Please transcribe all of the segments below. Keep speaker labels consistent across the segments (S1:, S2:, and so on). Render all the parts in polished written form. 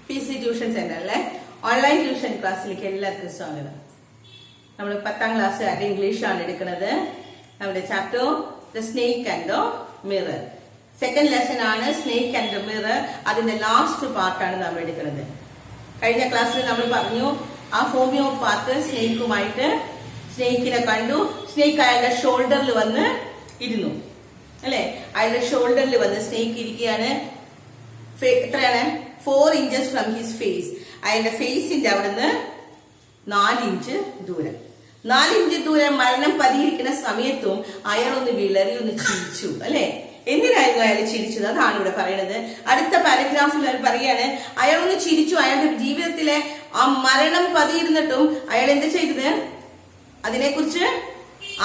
S1: PC tuition സെന്ററിലെ online tuition ക്ലാസ്സിലേക്ക് എല്ലാവർക്കും സ്വാഗതം. നമ്മൾ 10ാം ക്ലാസ് ഇംഗ്ലീഷ് ആണ് എടുക്കുന്നത്. നമ്മുടെ chapter the snake and the mirror. Second lesson ആണ് സ്നേക്ക് ആൻഡ് ദ മിറർ. അതിന്റെ ലാസ്റ്റ് പാർട്ടാണ് നമ്മൾ എടുക്കുന്നത്. കഴിഞ്ഞ ക്ലാസ്സിൽ നമ്മൾ പറഞ്ഞു ആ ഹോമിയോപാത്ത് സ്നേക്കിനെ കണ്ടു. സ്നേക്ക് അയാളുടെ ഷോൾഡറിൽ വന്ന് ഇരുന്നു അല്ലെ. അയാളുടെ ഷോൾഡറിൽ വന്ന് സ്നേക്ക് ഇരിക്കുകയാണ്. എത്രയാണ്? 4 inches ഫ്രം ഹിസ് ഫേസ്. അയാളുടെ ഫേസിന്റെ അവിടുന്ന് 4 inch ദൂരം. 4 inch ദൂരം മരണം പതിയിരിക്കുന്ന സമയത്തും അയാളൊന്ന് വിളറി ഒന്ന് ചിരിച്ചു അല്ലെ. എന്തിനായിരുന്നു അയാൾ ചിരിച്ചത്? അതാണ് ഇവിടെ പറയുന്നത്. അടുത്ത പാരഗ്രാഫിൽ അയാൾ പറയാണ് അയാളൊന്ന് ചിരിച്ചു. അയാളുടെ ജീവിതത്തിലെ ആ മരണം പതിയിരുന്നിട്ടും അയാൾ എന്ത് ചെയ്തത്? അതിനെക്കുറിച്ച്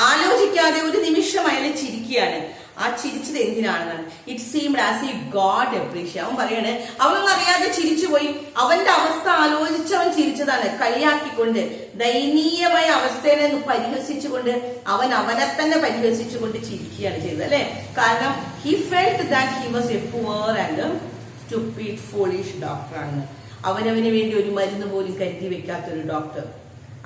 S1: ആലോചിക്കാതെ ഒരു നിമിഷം അയാൾ ചിരിക്കുകയാണ്. ആ ചിരിച്ചത് എന്തിനാണെന്നാണ്. It seemed as if God appreciate. അവൻ പറയാണ് അവനൊന്നും അറിയാതെ ചിരിച്ചുപോയി. അവന്റെ അവസ്ഥ ആലോചിച്ച് അവൻ ചിരിച്ചതാണ്. കളിയാക്കിക്കൊണ്ട്, ദയനീയമായ അവസ്ഥയെ പരിഹസിച്ചുകൊണ്ട്, അവനെ തന്നെ പരിഹസിച്ചുകൊണ്ട് ചിരിക്കുകയാണ് ചെയ്തത് അല്ലെ. കാരണം he felt that he was A poor and stupid foolish doctor ആണ്. അവനവന് വേണ്ടി ഒരു മരുന്ന് പോലും കരുതി വെക്കാത്തൊരു ഡോക്ടർ.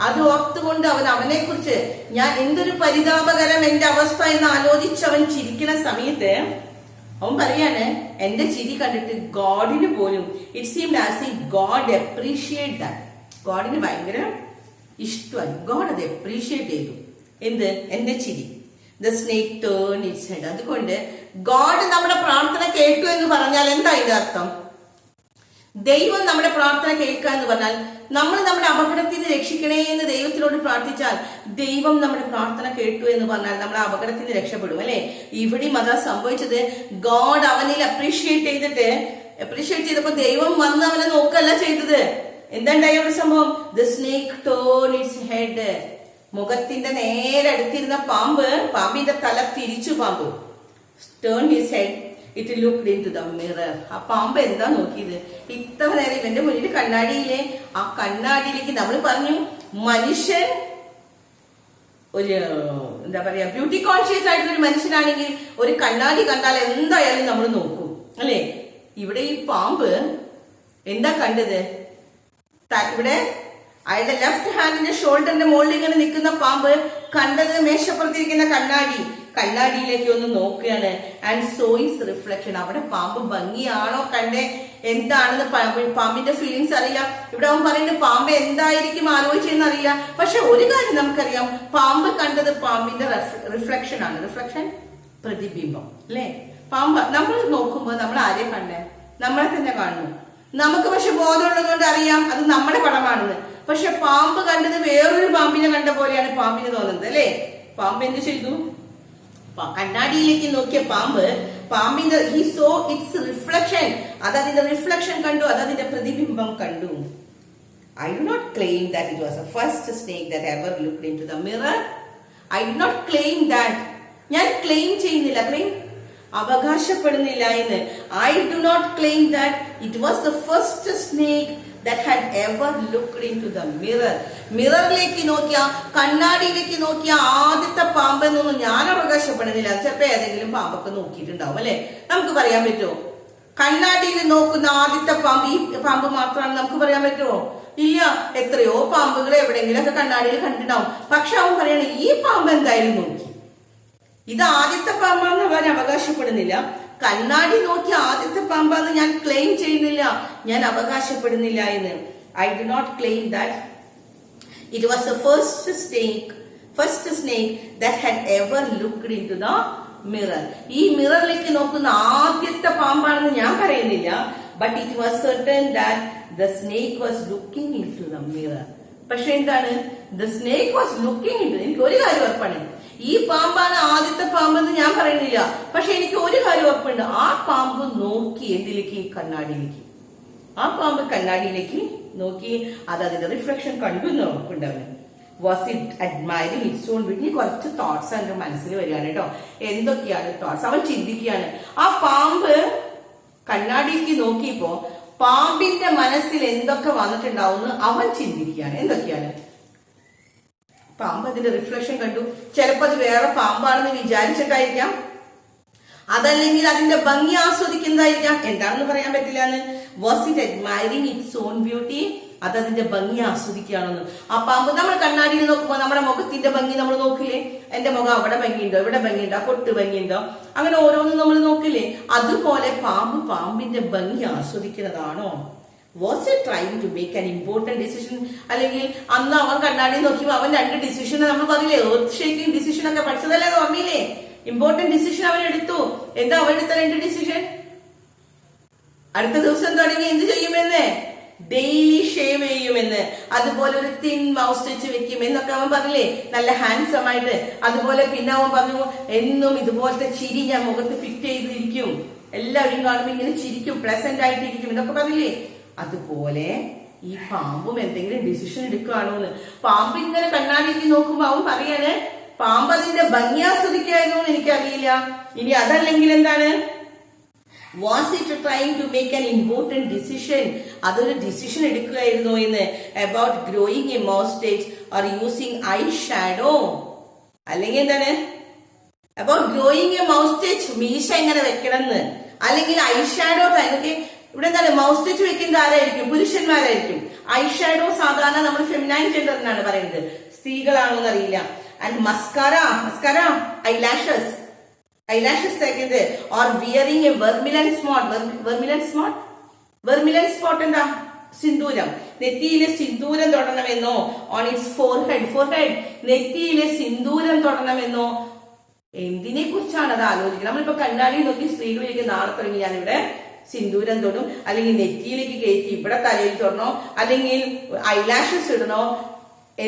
S1: അത് ഓർത്തുകൊണ്ട് അവനെ കുറിച്ച് ഞാൻ എന്തൊരു പരിതാപകരം എന്റെ അവസ്ഥ എന്ന് ആലോചിച്ച് അവൻ ചിരിക്കുന്ന സമയത്ത് അവൻ പറയാണ് എന്റെ ചിരി കണ്ടിട്ട് ഗോഡിന് പോലും it seemed as if God appreciate that. ഗോഡിന് ഭയങ്കര ഇഷ്ടമായി. ഗോഡ് അത് അപ്രീഷിയേറ്റ് ചെയ്തു. എന്ത്? എന്റെ ചിരി. The snake turn its head. അതുകൊണ്ട് ഗോഡ് നമ്മുടെ പ്രാർത്ഥന കേട്ടു എന്ന് പറഞ്ഞാൽ എന്താ ഇതിന്റെ അർത്ഥം? ദൈവം നമ്മുടെ പ്രാർത്ഥന കേൾക്കുക എന്ന് പറഞ്ഞാൽ നമ്മൾ നമ്മുടെ അപകടത്തിൽ നിന്ന് രക്ഷിക്കണേ എന്ന് ദൈവത്തിനോട് പ്രാർത്ഥിച്ചാൽ ദൈവം നമ്മുടെ പ്രാർത്ഥന കേട്ടു എന്ന് പറഞ്ഞാൽ നമ്മുടെ അപകടത്തിൽ നിന്ന് രക്ഷപ്പെടും അല്ലെ. ഇവിടെയും അതാ സംഭവിച്ചത്. ഗോഡ് അവനിൽ അപ്രീഷിയേറ്റ് ചെയ്തപ്പോ ദൈവം വന്ന് അവനെ നോക്കല്ല ചെയ്തത്. എന്താണ്ടായ ഒരു സംഭവം? The snake turn its head. മുഖത്തിന്റെ നേരെ അടുത്തിരുന്ന പാമ്പിന്റെ തല തിരിച്ചു. പാമ്പ് turn his head. It looked in to the mirror. ആ പാമ്പ് എന്താ നോക്കിയത്? ഇത്ര നേരം ഇവന്റെ മുന്നിൽ കണ്ണാടിയിലെ ആ കണ്ണാടിയിലേക്ക് നമ്മൾ പറഞ്ഞു മനുഷ്യൻ ഒരു എന്താ പറയാ ബ്യൂട്ടി കോൺഷ്യസ് ആയിട്ടുള്ള ഒരു മനുഷ്യനാണെങ്കിൽ ഒരു കണ്ണാടി കണ്ടാൽ എന്തായാലും നമ്മൾ നോക്കും അല്ലെ. ഇവിടെ ഈ പാമ്പ് എന്താ കണ്ടത്? ഇവിടെ അയാളുടെ ലെഫ്റ്റ് ഹാൻഡിന്റെ ഷോൾഡറിന്റെ മുകളിൽ ഇങ്ങനെ നിൽക്കുന്ന പാമ്പ് കണ്ടത് മേശപ്പുറത്തിരിക്കുന്ന കണ്ണാടിയിലേക്ക് ഒന്ന് നോക്കുകയാണ്. And so is reflection. അവിടെ പാമ്പ് ഭംഗിയാണോ കണ്ടേ, എന്താണെന്ന് പാമ്പിന്റെ ഫീലിങ്സ് അറിയാം. ഇവിടെ അവൻ പറയുന്നത് പാമ്പ് എന്തായിരിക്കും ആലോചിച്ചെന്ന് അറിയില്ല. പക്ഷെ ഒരു കാര്യം നമുക്കറിയാം, പാമ്പ് കണ്ടത് പാമ്പിന്റെ റിഫ്ലക്ഷൻ ആണ്. റിഫ്ലക്ഷൻ, പ്രതിബിംബം അല്ലെ. പാമ്പ് നമ്മൾ നോക്കുമ്പോൾ നമ്മൾ ആരെ കണ്ടേ? നമ്മളെ തന്നെ കാണുന്നു. നമുക്ക് പക്ഷെ ബോധമുള്ളതുകൊണ്ട് അറിയാം അത് നമ്മുടെ പടമാണെന്ന്. പക്ഷെ പാമ്പ് കണ്ടത് വേറൊരു പാമ്പിനെ കണ്ട പോലെയാണ് പാമ്പിന് തോന്നുന്നത് അല്ലെ. പാമ്പ് എന്ത് ചെയ്തു? കണ്ണാടിയിലേക്ക് നോക്കിയ പാമ്പിന്റെ ഹി സോ ഇറ്റ്സ് റിഫ്ലക്ഷൻ. അതതിന്റെ റിഫ്ലക്ഷൻ കണ്ടു, അതതിന്റെ പ്രതിബിംബം കണ്ടു. I do not claim that it was the first snake that ever looked in to the mirror. I do not claim that. ഞാൻ ക്ലെയിം ചെയ്യുന്നില്ല, അവകാശപ്പെടുന്നില്ല എന്ന്. I do not claim that it was the first snake that had ever looked into the mirror. മിററിലേക്ക് നോക്കിയ, കണ്ണാടിയിലേക്ക് നോക്കിയ ആദ്യത്തെ പാമ്പ് എന്നൊന്നും ഞാൻ അവകാശപ്പെടുന്നില്ല. ചിലപ്പോ ഏതെങ്കിലും പാമ്പൊക്കെ നോക്കിയിട്ടുണ്ടാവും അല്ലെ. നമുക്ക് പറയാൻ പറ്റുമോ കണ്ണാടിയിൽ നോക്കുന്ന ആദ്യത്തെ പാമ്പ് ഈ പാമ്പ് മാത്രമാണ് നമുക്ക് പറയാൻ പറ്റുമോ? ഇല്ല. എത്രയോ പാമ്പുകൾ എവിടെയെങ്കിലും ഒക്കെ കണ്ണാടിയിൽ കണ്ടിട്ടുണ്ടാവും. പക്ഷെ അവൻ പറയണ ഈ പാമ്പ് എന്തായാലും നോക്കി. ഇത് ആദ്യത്തെ പാമ്പാന്ന് അവൻ അവകാശപ്പെടുന്നില്ല. കണ്ണാടി നോക്കി ആദ്യത്തെ പാമ്പാന്ന് ഞാൻ ക്ലെയിം ചെയ്യുന്നില്ല, ഞാൻ അവകാശപ്പെടുന്നില്ല എന്ന്. I do not claim that it was the first snake that had ever looked in to the mirror. ഈ മിററിലേക്ക് നോക്കുന്ന ആദ്യത്തെ പാമ്പാണെന്ന് ഞാൻ പറയുന്നില്ല. But it was certain that the snake was looking in to the mirror. പക്ഷെ എന്താണ്? The snake was looking into. എനിക്ക് ഒരു കാര്യം ഉറപ്പാണ്, ഈ പാമ്പാണ് ആദ്യത്തെ പാമ്പെന്ന് ഞാൻ പറയുന്നില്ല. പക്ഷെ എനിക്ക് ഒരു കാര്യം ഉറപ്പുണ്ട്, ആ പാമ്പ് നോക്കി എന്തിലേക്ക്? കണ്ണാടിയിലേക്ക്. ആ പാമ്പ് കണ്ണാടിയിലേക്ക് നോക്കി, അത് അതിന്റെ റിഫ്ലക്ഷൻ കണ്ടു എന്ന് ഉറപ്പുണ്ട് അവന്. Was it admiring it's on beauty. കുറച്ച് തോട്ട്സ് അവന്റെ മനസ്സിൽ വരികയാണ് കേട്ടോ. എന്തൊക്കെയാണ് തോട്ട്സ്? അവൻ ചിന്തിക്കുകയാണ്. ആ പാമ്പ് കണ്ണാടിയിലേക്ക് നോക്കിയപ്പോ പാമ്പിന്റെ മനസ്സിൽ എന്തൊക്കെ വന്നിട്ടുണ്ടാവും അവൻ ചിന്തിക്കുകയാണ്. എന്തൊക്കെയാണ്? പാമ്പ് അതിന്റെ റിഫ്ലക്ഷൻ കണ്ടു. ചിലപ്പോ അത് വേറെ പാമ്പാണെന്ന് വിചാരിച്ചിട്ടായിരിക്കാം. അതല്ലെങ്കിൽ അതിന്റെ ഭംഗി ആസ്വദിക്കുന്നതായിരിക്കാം. എന്താണെന്ന് പറയാൻ പറ്റില്ല. Was it admiring it's on beauty? അത് അതിന്റെ ഭംഗി ആസ്വദിക്കുകയാണെന്ന്. ആ പാമ്പ് നമ്മൾ കണ്ണാടിയിൽ നോക്കുമ്പോൾ നമ്മുടെ മുഖത്തിന്റെ ഭംഗി നമ്മൾ നോക്കില്ലേ? എന്റെ മുഖം അവിടെ ഭംഗിയുണ്ടോ, ഇവിടെ ഭംഗിയുണ്ടോ, പൊട്ട് ഭംഗിയുണ്ടോ, അങ്ങനെ ഓരോന്നും നമ്മൾ നോക്കില്ലേ? അതുപോലെ പാമ്പ് പാമ്പിന്റെ ഭംഗി ആസ്വദിക്കുന്നതാണോ? Was it trying to make an important decision? അല്ലെങ്കിൽ അന്ന് അവൻ കണ്ണാടി നോക്കിയപ്പോൾ അവൻ 2 ഡിസിഷൻ നമ്മൾ പറഞ്ഞില്ലേ, എർത്ത് ഷേക്കിംഗ് ഡിസിഷൻ ഒക്കെ പഠിച്ചതല്ലേ, അത് ഓർമ്മയില്ലേ? ഇമ്പോർട്ടന്റ് ഡിസിഷൻ അവൻ എടുത്തു. എന്താ അവൻ എടുത്ത 2 ഡിസിഷൻ? അടുത്ത ദിവസം തുടങ്ങി എന്ത് ചെയ്യുമെന്ന്? ഡെയിലി ഷേവ് ചെയ്യുമെന്ന്, അതുപോലെ ഒരു തിൻ മൗസ് സ്റ്റിച്ച് വെക്കും എന്നൊക്കെ അവൻ പറഞ്ഞില്ലേ, നല്ല ഹാൻഡ്സം ആയിട്ട്. അതുപോലെ പിന്നെ അവൻ പറഞ്ഞു, എന്നും ഇതുപോലത്തെ ചിരി ഞാൻ മുഖത്ത് ഫിറ്റ് ചെയ്തിരിക്കും, എല്ലാവരും കാണുമ്പോൾ ഇങ്ങനെ ചിരിക്കും, പ്ലസന്റ് ആയിട്ടിരിക്കും എന്നൊക്കെ പറഞ്ഞില്ലേ. അതുപോലെ ഈ പാമ്പും എന്തെങ്കിലും ഡിസിഷൻ എടുക്കുകയാണോ എന്ന്. പാമ്പ് ഇങ്ങനെ കണ്ണാടിക്ക് നോക്കുമ്പോ അവൻ പറയാണ്, പാമ്പ് അതിന്റെ ഭംഗി ആസ്വദിക്കായിരുന്നു എന്ന് എനിക്കറിയില്ല. ഇനി അതല്ലെങ്കിൽ എന്താണ്? Was it trying to make an important decision? അതൊരു ഡിസിഷൻ എടുക്കുകയായിരുന്നു എന്ന്. About growing a moustache or using eye shadow? അല്ലെങ്കിൽ എന്താണ്? അബൌട്ട് ഗ്രോയിങ് എ മൗസ്റ്റേച്ച്, മീശ എങ്ങനെ വെക്കണം എന്ന്. അല്ലെങ്കിൽ ഐ ഷാഡോ. എനിക്ക് ഇവിടെ എന്താണ്? മൗസ്റ്റേച്ച് വെക്കുന്നത് ആരായിരിക്കും? പുരുഷന്മാരായിരിക്കും. ഐ ഷാഡോ സാധാരണ നമ്മൾ ഫെമിനൈൻ ജെൻഡറിനാണ് പറയുന്നത്, സ്ത്രീകളാണോ എന്നറിയില്ല. ആൻഡ് മസ്കാര, ഐലാഷസ്, ഐലാഷസ് തേക്കുന്നത്. Or wearing a vermilion spot. Vermilion spot എന്താ? സിന്ദൂരം. നെറ്റിയിലെ സിന്ദൂരം തൊടണമെന്നോ? ഓൺ ഇറ്റ്സ് ഫോർഹെഡ്, നെറ്റിയിലെ സിന്ദൂരം തൊടണമെന്നോ? എന്തിനെ കുറിച്ചാണ് അത് ആലോചിക്കുന്നത്? നമ്മളിപ്പോ കണ്ണാടി നോക്കി സ്ത്രീകളിലേക്ക് നാളെ തുടങ്ങി ഞാനിവിടെ സിന്ദൂരം തൊടും, അല്ലെങ്കിൽ നെറ്റിയിലേക്ക് കയറ്റി ഇവിടെ തലയിൽ തൊടണോ, അല്ലെങ്കിൽ ഐലാഷസ് ഇടണോ,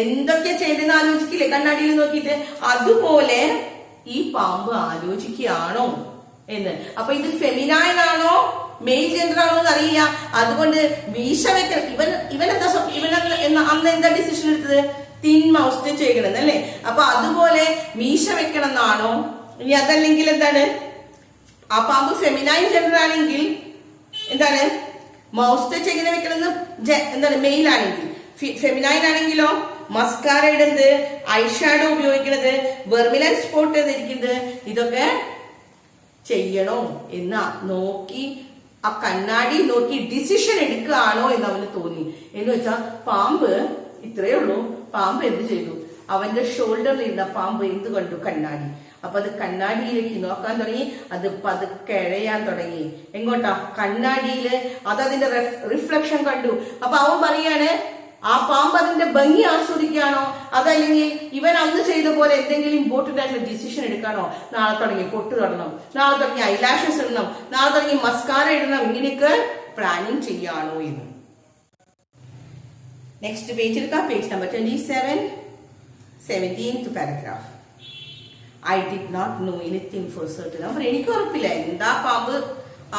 S1: എന്തൊക്കെ ചെയ്തെന്ന് ആലോചിക്കില്ലേ കണ്ണാടിയിൽ നോക്കിയിട്ട്? അതുപോലെ ഈ പാമ്പ് ആലോചിക്കുകയാണോ എന്ന്. അപ്പൊ ഇത് ഫെമിനൈൻ ആണോ മെയിൽ ജെൻഡർ ആണോ എന്ന് അറിയില്ല. അതുകൊണ്ട് മീശ വെക്കണം. ഇവൻ അന്ന് എന്താ ഡിസിഷൻ എടുത്തത്? തിൻ മൗസ് ചെയ്യണം അല്ലേ? അപ്പൊ അതുപോലെ മീശ വെക്കണം എന്നാണോ? ഇനി അതല്ലെങ്കിൽ എന്താണ്? ആ പാമ്പ് ഫെമിനൈൻ ജെൻഡർ ആണെങ്കിൽ എന്താണ്? മൗസ് ടച്ച് എങ്ങനെ വെക്കണമെന്ന് എന്താണ്? മെയിൽ ആണെങ്കിൽ. ഫെമിനൈൻ ആണെങ്കിലോ മസ്കാര ഇടുന്നത്, ഐഷാഡോ ഉപയോഗിക്കുന്നത്, വെർമിലൻ സ്പോട്ട് ചെയ്തിരിക്കുന്നത്, ഇതൊക്കെ ചെയ്യണോ എന്ന് നോക്കി ആ കണ്ണാടി നോക്കി ഡിസിഷൻ എടുക്കുകയാണോ എന്ന് അവന് തോന്നി. എന്ന് വെച്ചാൽ പാമ്പ് ഇത്രയേ ഉള്ളൂ. പാമ്പ് എന്ത് ചെയ്തു? അവന്റെ ഷോൾഡറിൽ ഇരുന്ന പാമ്പ് എന്ത് കണ്ടു? കണ്ണാടി. അപ്പൊ അത് കണ്ണാടിയിലേക്ക് നോക്കാൻ തുടങ്ങി. അത് പതുക്കെ ഇഴയാൻ തുടങ്ങി. എങ്ങോട്ടാ? കണ്ണാടിയില്. അതതിന്റെ റിഫ്ലക്ഷൻ കണ്ടു. അപ്പൊ അവൻ പറയാണ്, ആ പാമ്പ് അതിന്റെ ഭംഗി ആസ്വദിക്കുകയാണോ, അതല്ലെങ്കിൽ ഇവൻ അന്ന് ചെയ്ത പോലെ എന്തെങ്കിലും ഇമ്പോർട്ടന്റ് ആയിട്ടുള്ള ഡിസിഷൻ എടുക്കാണോ? നാളെ തുടങ്ങി പൊട്ട് തൊടണം, നാളെ തുടങ്ങി ഐലാഷസ് ഇടണം, നാളെ തുടങ്ങി മസ്കാര ഇടണം, ഇങ്ങനെയൊക്കെ പ്ലാനിങ് ചെയ്യാണോ എന്ന്. നെക്സ്റ്റ് പേജ് എടുക്കാം. Page number 27, 17th paragraph. I did not know anything for certain. അപ്പൊ എനിക്ക് ഉറപ്പില്ല എന്താ പാമ്പ്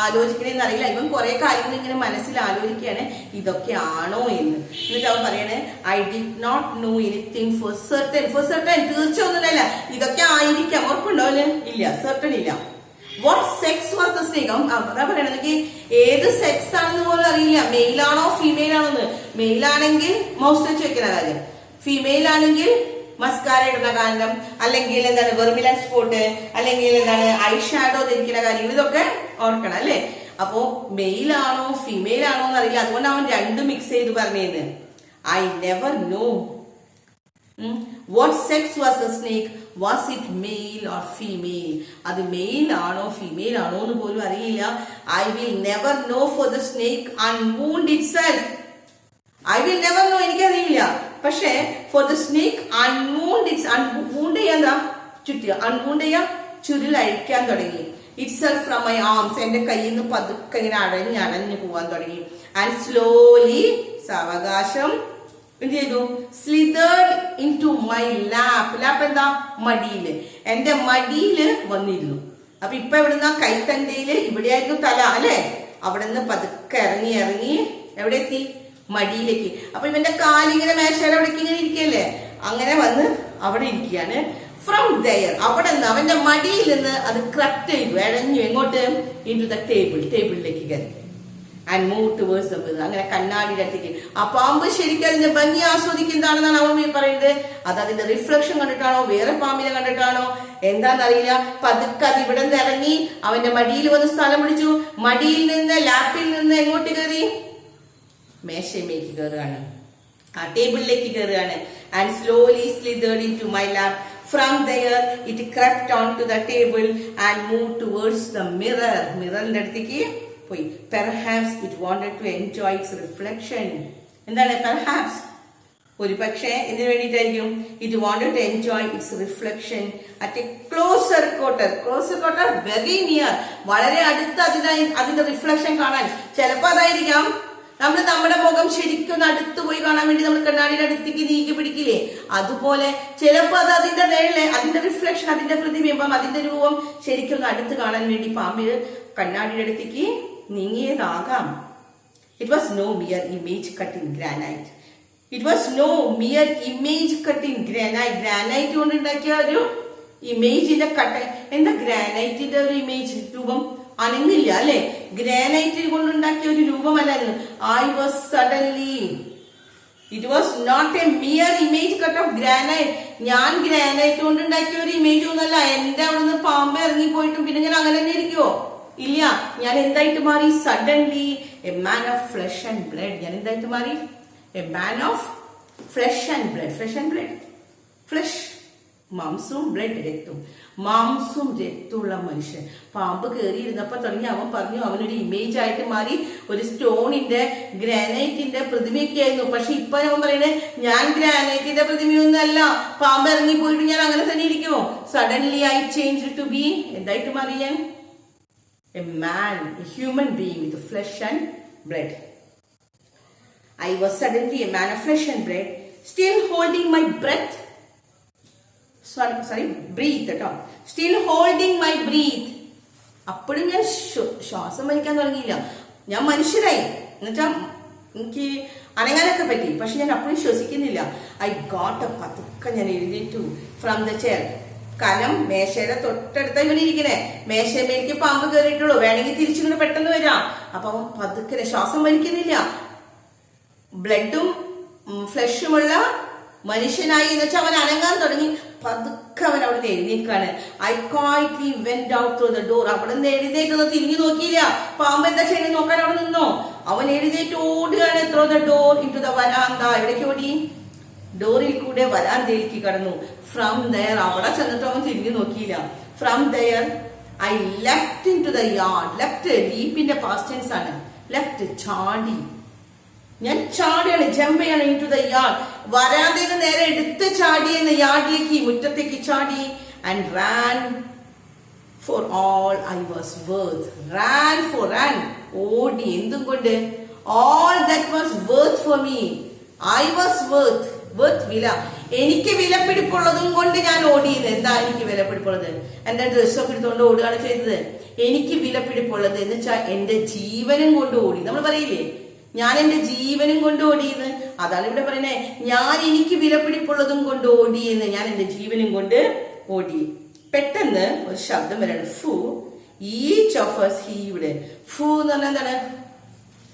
S1: ആലോചിക്കണേന്ന് അറിയില്ല. ഇവൻ കുറെ കാര്യങ്ങൾ ഇങ്ങനെ മനസ്സിൽ ആലോചിക്കുകയാണ്, ഇതൊക്കെ ആണോ എന്ന്. എന്നിട്ട് അവൻ പറയണേ, I did not know anything for certain. തീർച്ച ഒന്നുമില്ല, ഇതൊക്കെ ആയിരിക്കാം. ഉറപ്പുണ്ടോ? ഇല്ല, സെർട്ടൻ ഇല്ല. What sex was the snake? അതാ പറയണെങ്കിൽ ഏത് സെക്സ് ആണെന്ന് പോലും അറിയില്ല. മെയിൽ ആണോ ഫീമെയിൽ ആണോ എന്ന്. മെയിൽ ആണെങ്കിൽ മൗസ് ടച്ച് വെക്കുന്ന കാര്യം, ഫീമെയിൽ ആണെങ്കിൽ മസ്കാര ഇടുന്ന കാര്യം, അല്ലെങ്കിൽ എന്താണ് വെർമിലൻ സ്പോട്ട്, അല്ലെങ്കിൽ എന്താണ് ഐ ഷാഡോ ധരിക്കുന്ന കാര്യങ്ങൾ, ഇതൊക്കെ ഓർക്കണം അല്ലേ? അപ്പോ മെയിൽ ആണോ ഫീമെയിൽ ആണോ എന്നറിയില്ല. അതുകൊണ്ട് അവൻ രണ്ടും മിക്സ് ചെയ്ത് പറഞ്ഞത്. I never know what sex was the snake. Was it male or female? അത് മെയിൽ ആണോ ഫീമെയിൽ ആണോ എന്ന് പോലും അറിയില്ല. I will never know for the snake unwound itself. I will never know, എനിക്കറിയില്ല. പക്ഷെ for the snake unwound its. Unwound ചെയ്യാ ചുറ്റുക, അൺവൂണ്ട് ചെയ്യാ ചുരുൾ അഴിക്കാൻ തുടങ്ങി. Itself from my arms, എന്റെ കയ്യിൽ നിന്ന് പതുക്കെ ഇങ്ങനെ അടഞ്ഞ് പോവാൻ തുടങ്ങി. ആൻഡ് സ്ലോലി, സാവകാശം എന്ത് ചെയ്തു? Slithered into my lap. Lap എന്താ? മടിയില്. എന്റെ മടിയില് വന്നിരുന്നു. അപ്പൊ ഇപ്പൊ എവിടുന്ന? കൈത്തണ്ടയില്, ഇവിടെയായിരുന്നു തല അല്ലെ? അവിടെ നിന്ന് പതുക്കെ ഇറങ്ങി എവിടെ എത്തി? മടിയിലേക്ക്. അപ്പൊ ഇവന്റെ കാലിങ്ങനെ മേശയുടെ അവിടേക്ക് ഇങ്ങനെ ഇരിക്കല്ലേ, അങ്ങനെ വന്ന് അവിടെ ഇരിക്കുകയാണ്. ഫ്രം ദയർ, അവിടെ നിന്ന് അവന്റെ മടിയിൽ നിന്ന് അത് ക്രപ്റ്റ് ചെയ്തു, ഇഴഞ്ഞു. എങ്ങോട്ട്? ഇൻ ടു ദ ടേബിളിലേക്ക് കയറി. And move towards the mirror, അങ്ങനെ കണ്ണാടിയുടെ അടുത്തേക്ക്. ആ പാമ്പ് ശരിക്കും അതിന്റെ ഭംഗി ആസ്വദിക്കുന്നതാണെന്നാണ് അവൻ പറയുന്നത്. അത് അതിന്റെ റിഫ്ലക്ഷൻ കണ്ടിട്ടാണോ, വേറെ പാമ്പിനെ കണ്ടിട്ടാണോ, എന്താണെന്നറിയില്ല. പതുക്കെ അത് ഇവിടെ നിന്ന് ഇറങ്ങി അവന്റെ മടിയിൽ വന്ന് സ്ഥലം പിടിച്ചു. മടിയിൽ നിന്ന് ലാപ്പിൽ നിന്ന് എങ്ങോട്ട് കയറി? മേശമേക്ക് കയറുകയാണ്, ആ ടേബിളിലേക്ക് കയറുകയാണ്. And slowly slithered into my lap. From there it crept onto the table and moved towards the mirror. മിററിന്റെ അടുത്തേക്ക് പോയി. Perhaps it wanted to enjoy its reflection. എന്താണ് perhaps? ഒരു പക്ഷേ എന്തിനു വേണ്ടിയിട്ടായിരിക്കും? It wanted to enjoy its reflection at a closer quarter. Closer quarter, very near. വളരെ അടുത്ത് അതിന്റെ reflection കാണാൻ. ചിലപ്പോൾ അതായിരിക്കാം നമ്മൾ നമ്മുടെ മുഖം ശരിക്കും അടുത്ത് പോയി കാണാൻ വേണ്ടി നമ്മൾ കണ്ണാടിയുടെ അടുത്തേക്ക് നീക്കി പിടിക്കില്ലേ, അതുപോലെ ചിലപ്പോ അത് അതിന്റെ നേരെ അതിന്റെ റിഫ്ലക്ഷൻ, അതിന്റെ പ്രതിബിംബം, അതിന്റെ രൂപം ശരിക്കും അടുത്ത് കാണാൻ വേണ്ടി പാമ്പിന് കണ്ണാടിയുടെ അടുത്തേക്ക് നീങ്ങിയതാകാം. It was no mere image cut in granite. It was no mere image cut in granite. Granite കൊണ്ട് ഉണ്ടാക്കിയ ഒരു ഇമേജിന്റെ കട്ട്. എന്താ ഗ്രാനൈറ്റിന്റെ ഒരു ഇമേജ് രൂപം? അനങ്ങില്ല അല്ലെ? ഗ്രാനൈറ്റ് കൊണ്ടുണ്ടാക്കിയ ഒരു രൂപമല്ലായിരുന്നു. I was suddenly, it was not a mere image cut of granite. ഞാൻ ഗ്രാനൈറ്റ് കൊണ്ടുണ്ടാക്കിയ ഒരു ഇമേജ് ഒന്നല്ല. എന്റെ അവിടെ നിന്ന് പാമ്പ് ഇറങ്ങി പോയിട്ടും പിന്നെ ഞാൻ അങ്ങനെ തന്നെ ഇരിക്കുവോ? ഇല്ല. ഞാൻ എന്തായിട്ട് മാറി? Suddenly a man of flesh and blood. ഞാൻ എന്തായിട്ട് മാറി? A man of flesh and blood. Flesh and blood, flesh മാംസവും, ബ്ലഡ് രക്തവും. മാംസവും രക്തമുള്ള മനുഷ്യൻ. പാമ്പ് കയറിയിരുന്നപ്പോ തുടങ്ങി അവൻ പറഞ്ഞു അവനൊരു ഇമേജ് ആയിട്ട് മാറി, ഒരു സ്റ്റോണിന്റെ ഗ്രാനൈറ്റിന്റെ പ്രതിമയൊക്കെ ആയിരുന്നു. പക്ഷെ ഇപ്പൊ അവൻ പറയണേ ഞാൻ ഗ്രാനൈറ്റിന്റെ പ്രതിമയൊന്നും അല്ല, പാമ്പ് ഇറങ്ങി പോയിട്ട് ഞാൻ അങ്ങനെ തന്നെ ഇരിക്കുമോ? Suddenly I change to be, എന്തായിട്ട് മാറി ഞാൻ? A man, a human being with flesh and blood. I was suddenly a man of flesh and blood, still holding my breath. Breath കേട്ടോ. Still holding my breath. അപ്പോഴും ഞാൻ ശ്വാസം വലിക്കാൻ തുടങ്ങിയില്ല. ഞാൻ മനുഷ്യരായി, എന്നുവെച്ചാൽ എനിക്ക് അനങ്ങാനൊക്കെ പറ്റി, പക്ഷെ ഞാൻ അപ്പോഴും ശ്വസിക്കുന്നില്ല. ഐ ഗോട്ട് എ, പതുക്കെ ഞാൻ എഴുന്നേറ്റു ഫ്രം ദ ചെയർ. കാരണം മേശയുടെ തൊട്ടടുത്ത ഇവനിരിക്കണേ, മേശമേലേക്ക് പാമ്പ് കയറിയിട്ടുള്ളൂ, വേണമെങ്കിൽ തിരിച്ചിങ്ങനെ പെട്ടെന്ന് വരാം. അപ്പൊ അവൻ പതുക്കെ ശ്വാസം വലിക്കുന്നില്ല. ബ്ലഡും ഫ്ലഷുമുള്ള മനുഷ്യനായി എന്ന് വെച്ചാൽ അവൻ അനങ്ങാൻ തുടങ്ങി. പതുക്കെ അവൻ അവിടെ നിന്ന് എഴുന്നേൽക്കാണ്. I quietly went out through the door. അവിടെ നിന്ന് എഴുന്നേറ്റൊന്ന് തിരിഞ്ഞു നോക്കിയില്ല. പാമ്പ് എന്താ ചെയ്യണേ നോക്കാൻ അവിടെ നിന്നോ. അവൻ എഴുന്നേറ്റ് ഓടുകയാണ്. Through the door in to the veranda. എവിടേക്ക് ഓടി? ഡോറിൽ കൂടെ വരാന്തയിലേക്ക് കടന്നു. ഫ്രം ദയർ, അവിടെ ചെന്നിട്ട് അവൻ തിരിഞ്ഞു നോക്കിയില്ല. From there I left in to the yard. Left ലീപ്പിന്റെ പാസ്റ്റ് ടെൻസ് ആണ്. ലെഫ്റ്റ്, ചാടി. ഞാൻ ചാടിയാണ്, ജമ്പ് ചെയ്യാണ്. ഇൻ ടു ദ യാർഡ്, വരാന്തയിൽ നേരെ എടുത്ത് ചാടിയെന്ന് യാർഡിലേക്ക്, മുറ്റത്തേക്ക് ചാടി. And ran for all I was worth. Ran for, ran ഓടി. എന്തും കൊണ്ട്? All that was worth for me. I was worth, worth വില. എനിക്ക് വിലപിടിപ്പുള്ളതും കൊണ്ട് ഞാൻ ഓടിയത്. എന്താ എനിക്ക് വിലപിടിപ്പുള്ളത്? എന്റെ ഡ്രസ്സൊക്കെ എടുത്തുകൊണ്ട് ഓടുകയാണ് ചെയ്തത്. എനിക്ക് വിലപിടിപ്പുള്ളത് എന്ന് വെച്ചാൽ എന്റെ ജീവനും കൊണ്ട് ഓടി. നമ്മൾ പറയില്ലേ ഞാൻ എന്റെ ജീവനും കൊണ്ട് ഓടിയെന്ന്, അതാണ് ഇവിടെ പറയണേ. ഞാൻ എനിക്ക് വിലപിടിപ്പുള്ളതും കൊണ്ട് ഓടിയെന്ന്, ഞാൻ എന്റെ ജീവനും കൊണ്ട് ഓടി. പെട്ടെന്ന് ഒരു ശബ്ദം വരാണ്. ഫു. ഈച്ച് ഓഫ് us, ഇവിടെ ഫു എന്ന് പറഞ്ഞാൽ എന്താണ്?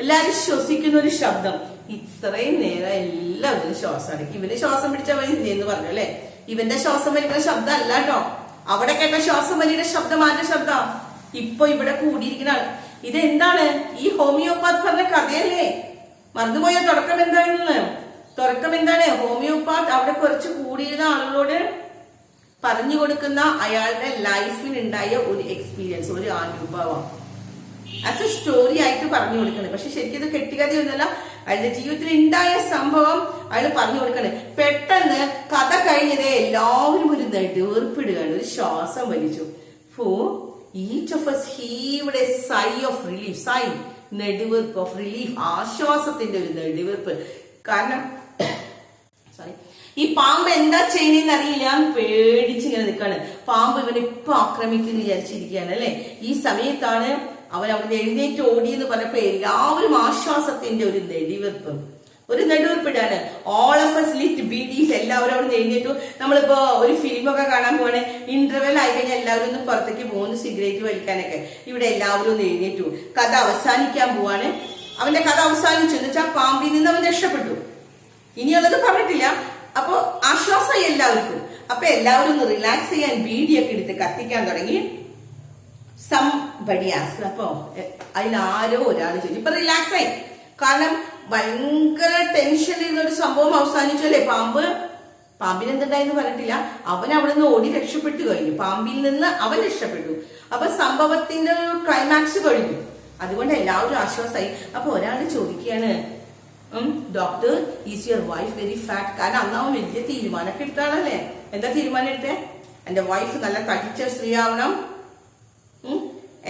S1: എല്ലാരും ശ്വസിക്കുന്ന ഒരു ശബ്ദം. ഇത്രയും നേരം എല്ലാവരും ശ്വാസം അടക്കി. ഇവന് ശ്വാസം പിടിച്ചാൽ മതി എന്ന് പറഞ്ഞു അല്ലെ? ഇവന്റെ ശ്വാസം വലിക്കുന്ന ശബ്ദം അല്ല കേട്ടോ. അവിടെ കേട്ട ശ്വാസം വലിയുടെ ശബ്ദം ആരുടെ ശബ്ദം? ഇപ്പൊ ഇവിടെ കൂടിയിരിക്കുന്ന ആൾ. ഇതെന്താണ്? ഈ ഹോമിയോപാത്ത് പറഞ്ഞ കഥയല്ലേ? മറന്നുപോയ തുടക്കം എന്തായിരുന്നു? തുടക്കം എന്താണ്? ഹോമിയോപാത്ത് അവിടെ കുറച്ച് കൂടിയിരുന്ന ആളുകളോട് പറഞ്ഞു കൊടുക്കുന്ന അയാളുടെ ലൈഫിൽ ഉണ്ടായ ഒരു എക്സ്പീരിയൻസ്, ഒരു അനുഭവം ആസ് എ സ്റ്റോറി ആയിട്ട് പറഞ്ഞു കൊടുക്കണേ. പക്ഷെ ശരിക്കും ഇത് കെട്ടിക്കഥയൊന്നുമല്ല, അയാളുടെ ജീവിതത്തിൽ ഉണ്ടായ സംഭവം അയാൾ പറഞ്ഞു കൊടുക്കണേ. പെട്ടെന്ന് കഥ കഴിഞ്ഞതേ എല്ലാവരും ഒരു നെടുവേർപ്പിടുകയാണ്, ഒരു ശ്വാസം വലിച്ചു. ഫോ each of us heaved a sigh of relief. sigh, നെടുവീർപ്പ്, ഓഫ് റിലീഫ്, ആശ്വാസത്തിന്റെ ഒരു നെടുവീർപ്പ്. കാരണം ഈ പാമ്പ് എന്താ ചെയ്യുന്നതെന്ന് അറിയില്ല, പേടിച്ചിങ്ങനെ നിൽക്കാണ്. പാമ്പ് ഇവനെ ഇപ്പൊ ആക്രമിക്കുന്നു വിചാരിച്ചിരിക്കുകയാണ് അല്ലെ? ഈ സമയത്താണ് അവൻ അവിടെ എഴുന്നേറ്റ് ഓടിയെന്ന് പറഞ്ഞപ്പോ എല്ലാവരും ആശ്വാസത്തിന്റെ ഒരു നെടുവീർപ്പ്, ഒരു നെടുവീർപ്പിടാണ്. All of us lit BDs. എല്ലാവരും അവിടെ എഴുന്നേറ്റു. നമ്മളിപ്പോ ഒരു ഫിലിമൊക്കെ കാണാൻ പോവാണ്, ഇന്റർവെൽ ആയി കഴിഞ്ഞാൽ എല്ലാവരും ഒന്ന് പുറത്തേക്ക് പോകുന്നു സിഗരറ്റ് വലിക്കാനൊക്കെ. ഇവിടെ എല്ലാവരും ഒന്ന് എഴുന്നേറ്റു. കഥ അവസാനിക്കാൻ പോവാണ്. അവന്റെ കഥ അവസാനിച്ചു എന്ന് വെച്ചാൽ പാമ്പിൽ നിന്ന് അവൻ രക്ഷപ്പെട്ടു. ഇനിയുള്ളത് പറഞ്ഞിട്ടില്ല. അപ്പൊ ആശ്വാസമായി എല്ലാവർക്കും. അപ്പൊ എല്ലാവരും ഒന്ന് റിലാക്സ് ചെയ്യാൻ ബീഡിയൊക്കെ എടുത്ത് കത്തിക്കാൻ തുടങ്ങി. Somebody asked. അപ്പൊ അതിലാരോ ഒരാൾ ചോദിച്ചു. ഇപ്പൊ റിലാക്സ് ആയി. കാരണം ഭയങ്കര ടെൻഷനിൽ ഒരു സംഭവം അവസാനിച്ചു അല്ലേ. പാമ്പിന് എന്തുണ്ടായെന്ന് പറഞ്ഞിട്ടില്ല. അവൻ അവിടെ നിന്ന് ഓടി രക്ഷപ്പെട്ടു കഴിഞ്ഞു. പാമ്പിൽ നിന്ന് അവൻ രക്ഷപ്പെട്ടു. അപ്പൊ സംഭവത്തിന്റെ ക്ലൈമാക്സ് കഴിഞ്ഞു. അതുകൊണ്ട് എല്ലാവരും ആശ്വാസമായി. അപ്പൊ ഒരാൾ ചോദിക്കുകയാണ്, doctor, is your wife very fat? കാരണം അന്ന് അവൻ വലിയ തീരുമാനമൊക്കെ എടുത്താണല്ലേ. എന്താ തീരുമാനം എടുത്തേ? എന്റെ വൈഫ് നല്ല തടിച്ച സ്ത്രീ ആവണം,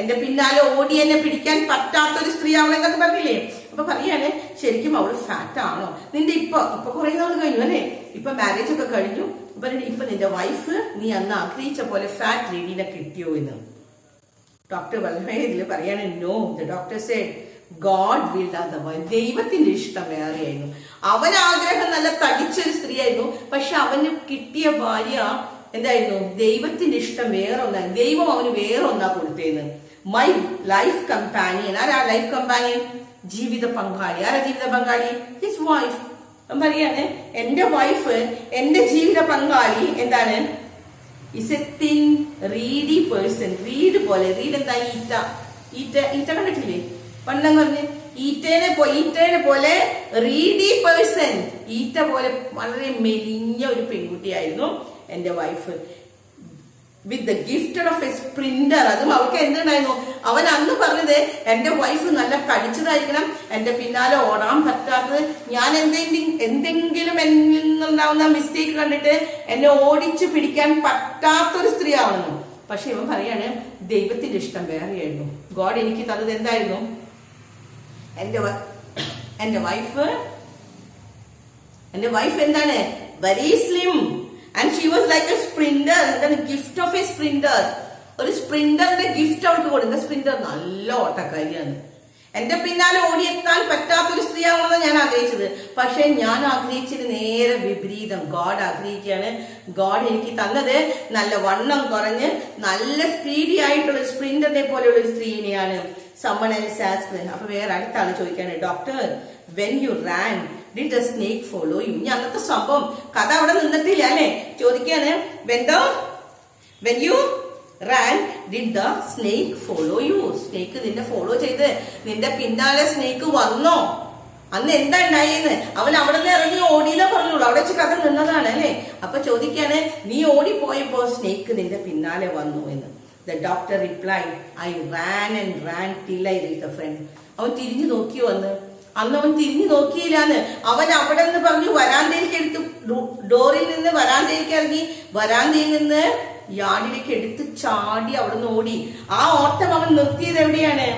S1: എന്റെ പിന്നാലെ ഓടി എന്നെ പിടിക്കാൻ പറ്റാത്തൊരു സ്ത്രീ ആവണം എന്നൊക്കെ പറഞ്ഞില്ലേ. അപ്പൊ പറയാണ്, ശരിക്കും അവള് ഫാറ്റ് ആണോ? നിന്റെ ഇപ്പൊ കുറെ നാൾ കഴിഞ്ഞു അല്ലെ, ഇപ്പൊ മാരേജ് ഒക്കെ കഴിഞ്ഞു. ഇപ്പൊ നിന്റെ വൈഫ് നീ അന്ന് ആഗ്രഹിച്ച പോലെ ഫാറ്റ് ലേഡീനെ കിട്ടിയോ എന്ന് ഡോക്ടർ വളരെ ഇതില് പറയാണ്. No, the doctor said God willed otherwise. ദൈവത്തിന്റെ ഇഷ്ടം വേറെയായിരുന്നു. അവൻ ആഗ്രഹം നല്ല തടിച്ചൊരു സ്ത്രീ ആയിരുന്നു. പക്ഷെ അവന് കിട്ടിയ ഭാര്യ എന്തായിരുന്നു? ദൈവത്തിന്റെ ഇഷ്ടം വേറെ ഒന്നായിരുന്നു. ദൈവം അവന് വേറെ ഒന്നാ കൊടുത്തേന്ന്. My life companion. ആരാ ലൈഫ് കമ്പാനിയൻ? ജീവിത പങ്കാളി. ആരാ ജീവിത പങ്കാളി? His wife. പറയാണ്, എന്റെ വൈഫ്, എന്റെ ജീവിത പങ്കാളി എന്താണ്? Is a thin reedy person. Reed പോലെ. റീഡ് എന്താ? ഈറ്റ കണ്ടിട്ടില്ലേ? പണ്ടെന്ന് പറഞ്ഞ് ഈറ്റേനെ പോലെ റീഡി പേഴ്സൺ. ഈറ്റ പോലെ വളരെ മെലിഞ്ഞ ഒരു പെൺകുട്ടിയായിരുന്നു എന്റെ wife. With the gifted of A sprinter. അതും അവൾക്ക് എന്തുണ്ടായിരുന്നു? അവൻ അന്ന് പറഞ്ഞത്, എന്റെ വൈഫ് നല്ല കടിച്ചതായിരിക്കണം, എന്റെ പിന്നാലെ ഓടാൻ പറ്റാത്തത്, ഞാൻ എന്തെങ്കിലും എന്നിൽ നിന്നുണ്ടാവുന്ന മിസ്റ്റേക്ക് കണ്ടിട്ട് എന്നെ ഓടിച്ചു പിടിക്കാൻ പറ്റാത്തൊരു സ്ത്രീ ആവണമെന്ന്. പക്ഷെ ഇവൻ പറയാണ്, ദൈവത്തിന്റെ ഇഷ്ടം വേറെയായിരുന്നു. ഗോഡ് എനിക്ക് തന്നത് എന്തായിരുന്നു? എന്റെ വൈഫ് എന്താണ്? Very slim. And she was like a sprinter. The gift of a sprinter. ഒരു സ്പ്രിന്ററിന്റെ ഗിഫ്റ്റ് അവൾക്ക് കൊടുക്കുന്ന. സ്പ്രിന്റർ നല്ല ഓട്ടക്കാരിയാണ്. എന്റെ പിന്നാലെ ഓടിയെത്താൻ പറ്റാത്തൊരു സ്ത്രീ ആവണമെന്ന് ഞാൻ ആഗ്രഹിച്ചത്. പക്ഷെ ഞാൻ ആഗ്രഹിച്ചത് നേരെ വിപരീതം. ഗോഡ് ആഗ്രഹിക്കുകയാണ്. ഗോഡ് എനിക്ക് തന്നത് നല്ല വണ്ണം കുറഞ്ഞ് നല്ല സ്പീഡി ആയിട്ടുള്ള സ്പ്രിന്ററിനെ പോലെയുള്ള ഒരു സ്ത്രീനെയാണ്. someone else asked. അപ്പൊ വേറെ അടുത്ത ആള് ചോദിക്കാണ്, doctor, when you ran, did the snake follow you? ഇനി അന്നത്തെ സംഭവം കഥ അവിടെ നിന്നിട്ടില്ല അല്ലെ. ചോദിക്കാണ്, when you ran, did the snake follow you? Snake നിന്നെ ഫോളോ ചെയ്ത് നിന്റെ പിന്നാലെ സ്നേക്ക് വന്നോ? അന്ന് എന്താ ഉണ്ടായെന്ന്? അവൻ അവിടെ നിന്ന് ഇറങ്ങി ഓടിയെന്നാ പറഞ്ഞോളൂ. അവിടെ വെച്ച് കഥ നിന്നതാണ് അല്ലെ. അപ്പൊ ചോദിക്കാണ്, നീ ഓടിപ്പോയപ്പോ സ്നേക്ക് നിന്റെ പിന്നാലെ വന്നു എന്ന്. The doctor replied, I ran and ran till I reached the friend. അവൻ തിരിഞ്ഞു നോക്കിയോ അന്ന് അവൻ തിരിഞ്ഞു നോക്കിയില്ലാന്ന്. അവൻ അവിടെ നിന്ന് പറഞ്ഞു വരാന്തയിലേക്ക് എടുത്ത്, ഡോറിൽ നിന്ന് വരാന്തയിലേക്ക് ഇറങ്ങി, വരാന്തയിൽ നിന്ന് യാർഡിലേക്ക് എടുത്ത് ചാടി അവിടെ നിന്ന് ഓടി. ആ ഓട്ടം അവൻ നിർത്തിയത് എവിടെയാണ്?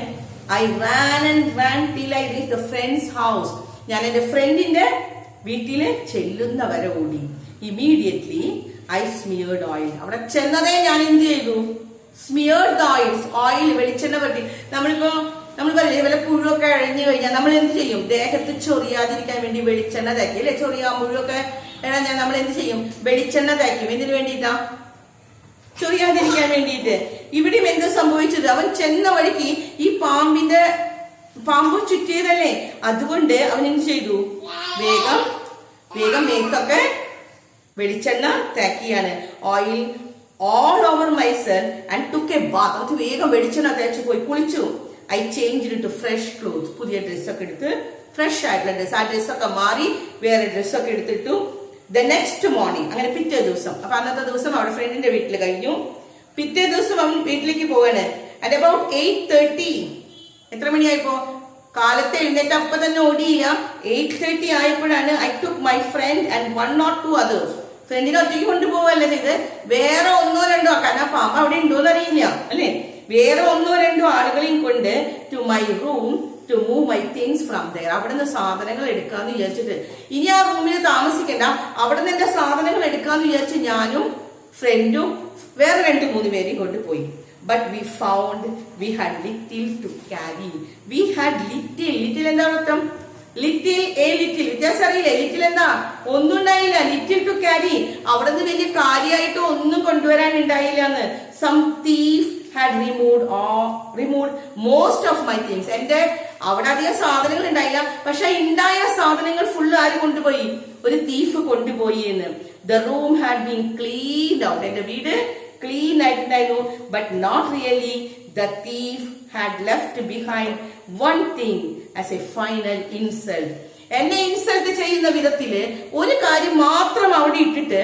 S1: I ran and ran till I reached the friend's house. ഞാൻ എന്റെ ഫ്രണ്ടിന്റെ വീട്ടില് ചെല്ലുന്ന വരെ ഓടി. Immediately I smeared oil. അവിടെ ചെന്നതേ ഞാൻ എന്ത് ചെയ്തു? സ്മിയേർഡ് ഓയിൽസ്. ഓയിൽ, വെളിച്ചെണ്ണ പറ്റി. നമ്മൾ പറയില്ലേ, വല്ല പുഴുവൊക്കെ അഴിഞ്ഞു കഴിഞ്ഞാൽ നമ്മൾ എന്ത് ചെയ്യും? ദേഹത്ത് ചൊറിയാതിരിക്കാൻ വേണ്ടി വെളിച്ചെണ്ണ തേക്കും അല്ലെ. മുഴുവൊക്കെ ഇഴഞ്ഞാൽ നമ്മൾ എന്ത് ചെയ്യും? വെളിച്ചെണ്ണ തേക്കും. എന്തിനു വേണ്ടിയിട്ടാ? ചൊറിയാതിരിക്കാൻ വേണ്ടിയിട്ട്. ഇവിടെയും എന്ത് സംഭവിച്ചത്? അവൻ ചെന്ന വഴിക്ക് ഈ പാമ്പ് ചുറ്റിയതല്ലേ. അതുകൊണ്ട് അവൻ എന്ത് ചെയ്തു? വേഗം മേത്തൊക്കെ വെളിച്ചെണ്ണ തേക്കിയാണ്. Oil all over myself and took a bath. അത് വേഗം വെളിച്ചെണ്ണ തേച്ച് പോയി കുളിച്ചു. I changed into fresh clothes. പുതിയ ഡ്രസ്സൊക്കെ എടുത്ത്, ഫ്രഷ് ആയിട്ടുള്ള ഡ്രസ്സ്. ആ ഡ്രസ്സൊക്കെ മാറി വേറെ ഡ്രസ്സൊക്കെ എടുത്തിട്ടു. The next morning, അങ്ങനെ പിറ്റേ ദിവസം. അപ്പൊ അന്നത്തെ ദിവസം അവിടെ ഫ്രണ്ടിന്റെ വീട്ടിൽ കഴിഞ്ഞു. പിറ്റേ ദിവസം അവൻ വീട്ടിലേക്ക് പോവാണ്. at about 8:30. എത്ര മണിയായപ്പോ? കാലത്തെ എഴുന്നേറ്റ് അപ്പൊ തന്നെ ഓടിയില്ല. 8:30 ആയപ്പോഴാണ് I took my friend and 1 or 2 others. ഫ്രണ്ടിനെ ഒറ്റയ്ക്ക് കൊണ്ടുപോവല്ലേ ചെയ്ത്, വേറെ 1-2, കാരണം പാമ്പ് അവിടെ ഉണ്ടോന്ന് അറിയില്ല അല്ലെ, വേറെ 1-2 ആളുകളെയും കൊണ്ട് to my room to move my things from there. അവിടെ നിന്ന് സാധനങ്ങൾ എടുക്കാന്ന് വിചാരിച്ചിട്ട്, ഇനി ആ റൂമിൽ താമസിക്കണ്ട, അവിടെ നിന്ന് എന്റെ സാധനങ്ങൾ എടുക്കാന്ന് വിചാരിച്ച് ഞാനും ഫ്രണ്ടും വേറെ 2-3 പേരെയും കൊണ്ടുപോയി. But we found we had little to carry. We had little എന്താ അർത്ഥം? ലിറ്റിൽ വ്യത്യാസം അറിയില്ലേ? ലിറ്റിൽ എന്താ? ഒന്നും ഉണ്ടായില്ല. ലിറ്റിൽ ടു ക്യാരി, അവിടെ നിന്ന് വലിയ കാര്യമായിട്ട് ഒന്നും കൊണ്ടുവരാൻ ഉണ്ടായില്ല എന്ന്. Some thief had removed most of my things. എന്റെ അവിടെ അധികം സാധനങ്ങൾ ഉണ്ടായില്ല. പക്ഷെ ഉണ്ടായ സാധനങ്ങൾ ഫുള്ള് ആര് കൊണ്ടുപോയി? ഒരു തീഫ് കൊണ്ടുപോയി എന്ന്. The room had been cleaned out. എന്റെ വീട് ക്ലീൻ ആയിട്ടുണ്ടായിരുന്നു. But not really. The thief had left behind one thing as a final insult. എന്നെ ഇൻസൾട്ട് ചെയ്യുന്ന വിധത്തില് ഒരു കാര്യം മാത്രം അവിടെ ഇട്ടിട്ട്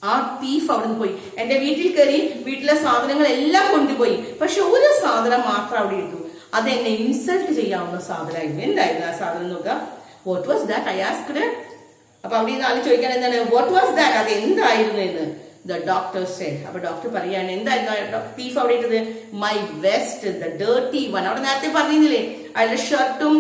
S1: ആ തീഫ് അവിടെ നിന്ന് പോയി. എന്റെ വീട്ടിൽ കയറി വീട്ടിലെ സാധനങ്ങൾ എല്ലാം കൊണ്ടുപോയി. പക്ഷെ ഒരു സാധനം മാത്രം അവിടെ ഇട്ടു. അത് എന്നെ ഇൻസൾട്ട് ചെയ്യാവുന്ന സാധനമായിരുന്നു. എന്തായിരുന്നു ആ സാധനം നോക്കുക. What was that? I asked. അപ്പൊ അവിടെ നിന്ന് ആള് ചോദിക്കാൻ എന്താണ് വാട്ട് വാസ് ദാറ്റ്, അത് എന്തായിരുന്നു എന്ന്. The doctor said. അപ്പൊ ഡോക്ടർ പറയാണ് എന്തായിരുന്നു തീഫ് അവിടെ ഇട്ടത്? My vest, the dirty one. അവിടെ നേരത്തെ പറഞ്ഞില്ലേ അയാളുടെ ഷർട്ടും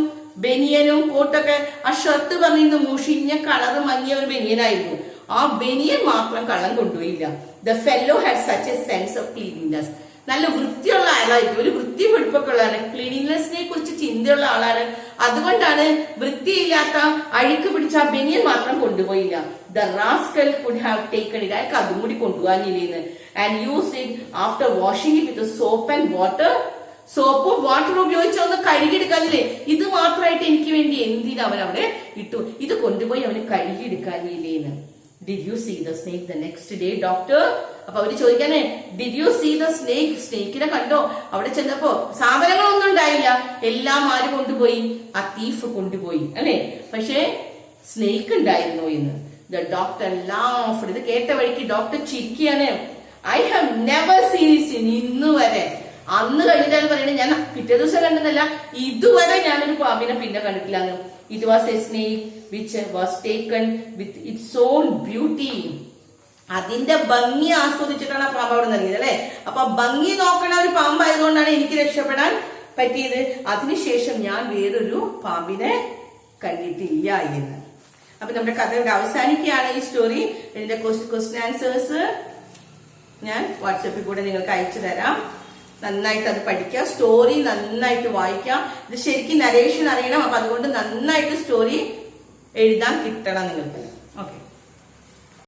S1: ബനിയനും കോട്ടൊക്കെ. ആ ഷർട്ട് പറഞ്ഞിരുന്നു മുഷിഞ്ഞ കളറ് മങ്ങിയ ഒരു ബനിയനായിരുന്നു. ആ ബനിയൻ മാത്രം കള്ളൻ കൊണ്ടുപോയില്ല. The fellow had such a sense of cleanliness. നല്ല വൃത്തിയുള്ള ആളായിരിക്കും, ഒരു വൃത്തി വെടുപ്പൊക്കെ ഉള്ളതാണ്. ക്ലീനിനെസിനെ കുറിച്ച് ചിന്തയുള്ള ആളാണ്. അതുകൊണ്ടാണ് വൃത്തിയില്ലാത്ത അഴുക്ക് പിടിച്ച ആ ബനിയൻ മാത്രം കൊണ്ടുപോയില്ല. The rascal could have taken it. അയാൾക്ക് അതും കൂടി കൊണ്ടുപോകാനില്ലേന്ന്. And use it after washing it with soap and water. സോപ്പും വാട്ടറും ഉപയോഗിച്ച് ഒന്ന് കഴുകിയെടുക്കാനില്ലേ. ഇത് മാത്രമായിട്ട് എനിക്ക് വേണ്ടി എന്തിനാ അവൻ അവിടെ ഇട്ടു? ഇത് കൊണ്ടുപോയി അവന് കഴുകിയെടുക്കാനില്ലേന്ന്. Did you see the snake the next day doctor? അപ്പൊ അവര് ചോദിക്കാനേ did you see the snake? സ്നേക്കിനെ കണ്ടോ? അവിടെ ചെന്നപ്പോ സാധനങ്ങളൊന്നും ഉണ്ടായില്ല, എല്ലാം ആര് കൊണ്ടുപോയി? ആ തീഫ് കൊണ്ടുപോയി അല്ലെ. പക്ഷേ സ്നേക്ക് ഉണ്ടായിരുന്നു എന്ന്. The doctor laughed. ഇത് കേട്ട വഴിക്ക് ഡോക്ടർ ചിരിക്കുകയാണ്. I have never seen it. ഇന്ന് വരെ, അന്ന് കഴിഞ്ഞിട്ടാണ് പറയുന്നത്, ഞാൻ പിറ്റേ ദിവസം കണ്ടെന്നല്ല, ഇതുവരെ ഞാനൊരു പാമ്പിനെ പിന്നെ കണ്ടിട്ടില്ല. It was A snake which was taken with its on beauty. അതിന്റെ ഭംഗി ആസ്വദിച്ചിട്ടാണ് ആ പാമ്പ് അവിടെ നൽകിയത് അല്ലെ. അപ്പൊ ഭംഗി നോക്കണ ഒരു പാമ്പായതുകൊണ്ടാണ് എനിക്ക് രക്ഷപ്പെടാൻ പറ്റിയത്. അതിനുശേഷം ഞാൻ വേറൊരു പാമ്പിനെ കണ്ടിട്ടില്ല എന്ന്. അപ്പൊ നമ്മുടെ കഥ ഇവിടെ അവസാനിക്കുകയാണ്. ഈ സ്റ്റോറി ഇതിന്റെ ക്വസ്റ്റ്യൻ ആൻസേഴ്സ് ഞാൻ വാട്സപ്പിൽ കൂടെ നിങ്ങൾക്ക് അയച്ചു തരാം. നന്നായിട്ട് അത് പഠിക്കുക, സ്റ്റോറി നന്നായിട്ട് വായിക്കാം. ഇത് ശരിക്കും നരേഷൻ അറിയണം. അപ്പൊ അതുകൊണ്ട് നന്നായിട്ട് സ്റ്റോറി എഴുതാൻ കിട്ടണം നിങ്ങൾക്ക്.